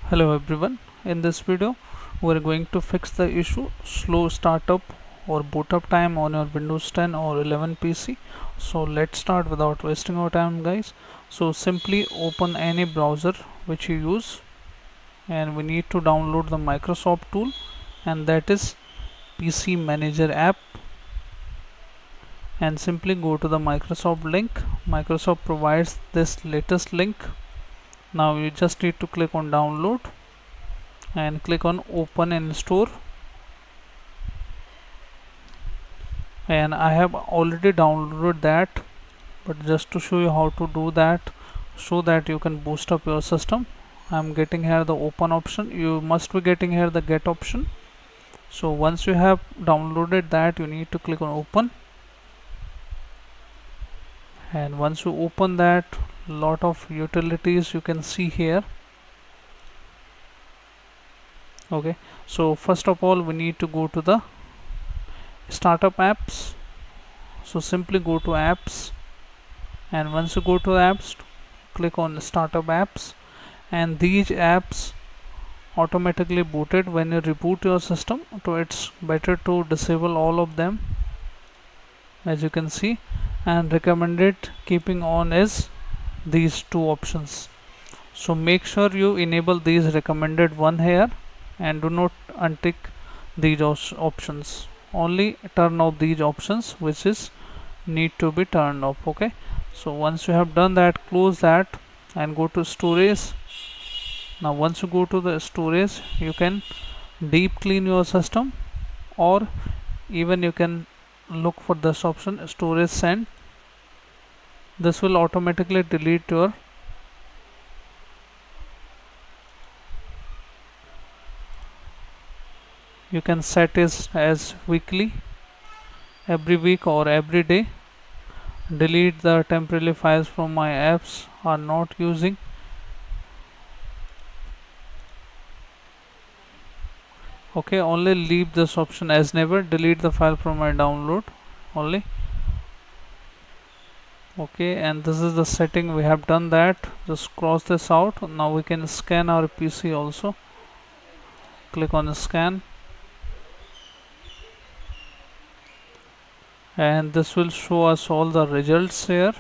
Hello everyone, in this video we're going to fix the issue slow startup or boot up time on your Windows 10 or 11 PC. So let's start without wasting our time guys. So simply open any browser which you use and we need to download the Microsoft tool, and that is PC Manager app, and simply go to the Microsoft link. Microsoft provides this latest link. Now you just need to click on download and click on open in store, and I have already downloaded that, but just to show you how to do that so that you can boost up your system, I'm getting here the open option. You must be getting here the get option. So once you have downloaded that, you need to click on open, and once you open that, lot of utilities you can see here. Okay, so first of all we need to go to the startup apps. So simply go to apps, and once you go to apps, click on startup apps, and these apps automatically booted when you reboot your system. So it's better to disable all of them, as you can see, and recommended keeping on is these two options. So make sure you enable these recommended one here and do not untick these options. Only turn off these options which is need to be turned off. Okay, so once you have done that, close that and go to storage. Now once you go to the storage, you can deep clean your system, or even you can look for this option storage send. This will automatically delete your you can set it as weekly, every week or every day. Delete the temporary files from my apps are not using. Okay, only leave this option as never. Delete the file from my download only. Okay, and this is the setting. We have done that. Just cross this out. Now we can scan our PC also. Click on scan, and this will show us all the results here.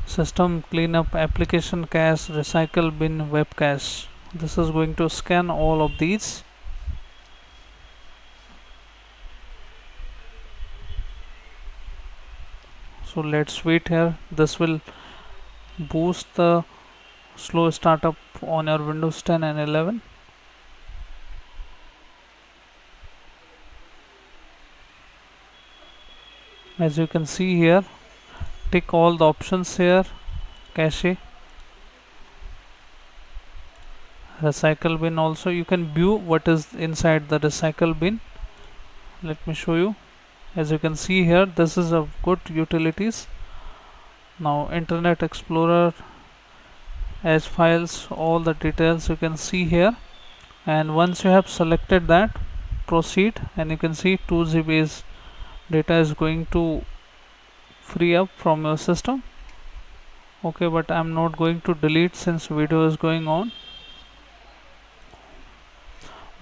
System cleanup, application cache, recycle bin, web cache. This is going to scan all of these. So let's wait here. This will boost the slow startup on your Windows 10 and 11. As you can see here, tick all the options here: cache, recycle bin. Also you can view what is inside the recycle bin. Let me show you. As you can see here, this is a good utilities. Now Internet Explorer, as files, all the details you can see here, and once you have selected that, proceed, and you can see 2 GB data is going to free up from your system. Okay, but I'm not going to delete since video is going on.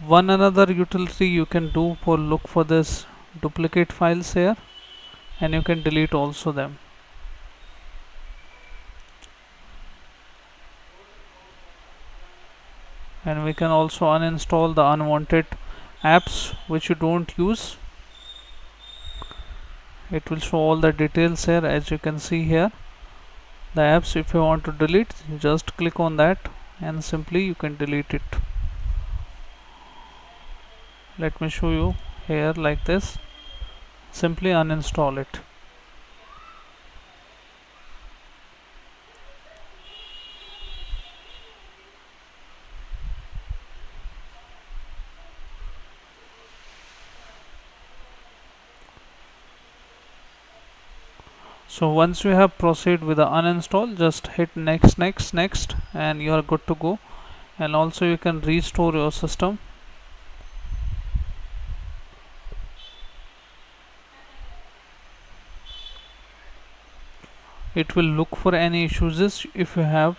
One another utility you can do for look for this duplicate files here, and you can delete also them. And we can also uninstall the unwanted apps which you don't use. It will show all the details here. As you can see here, the apps, if you want to delete, just click on that and simply you can delete it. Let me show you here like this. Simply uninstall it. So once you have proceed with the uninstall, just hit next, next, next, and you are good to go. And also you can restore your system. it will look for any issues if you have.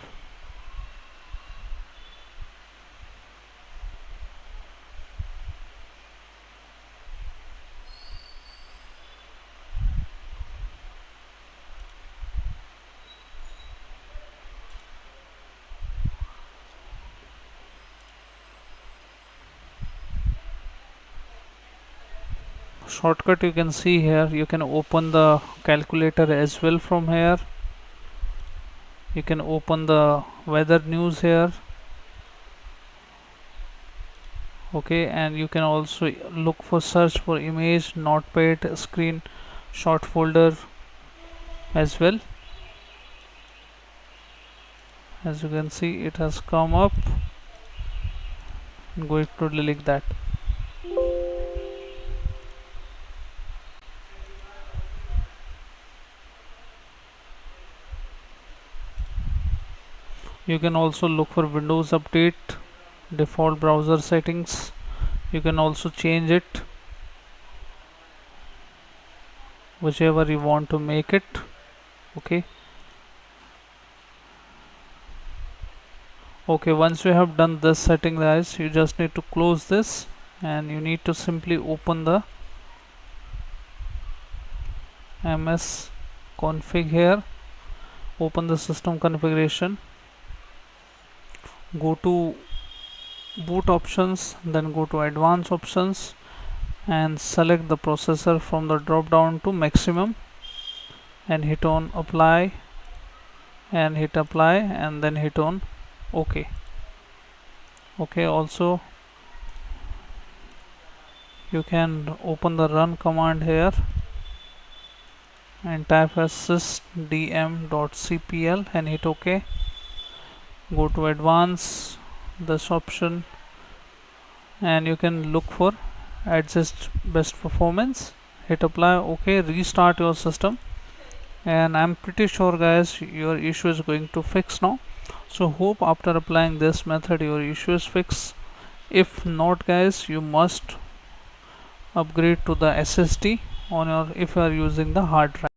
Shortcut you can see here, you can open the calculator as well from here. You can open the weather news here. Okay, and you can also look for search for image, notepad, screen shot folder as well. As you can see, it has come up. I'm going to delete that. You can also look for Windows update, default browser settings. You can also change it whichever you want to make it. Okay. Okay, once you have done this setting, guys, you just need to close this and you need to simply open the ms config here. Open the system configuration, go to boot options, then go to advanced options and select the processor from the drop down to maximum and hit on apply and hit apply and then hit on OK. Okay, also you can open the run command here and type as sysdm.cpl and hit OK. Go to advanced, this option, and you can look for adjust best performance, hit apply. OK, restart your system, and I'm pretty sure, guys, your issue is going to fix now. So hope after applying this method your issue is fixed. If not, guys, you must upgrade to the SSD on your, if you are using the hard drive.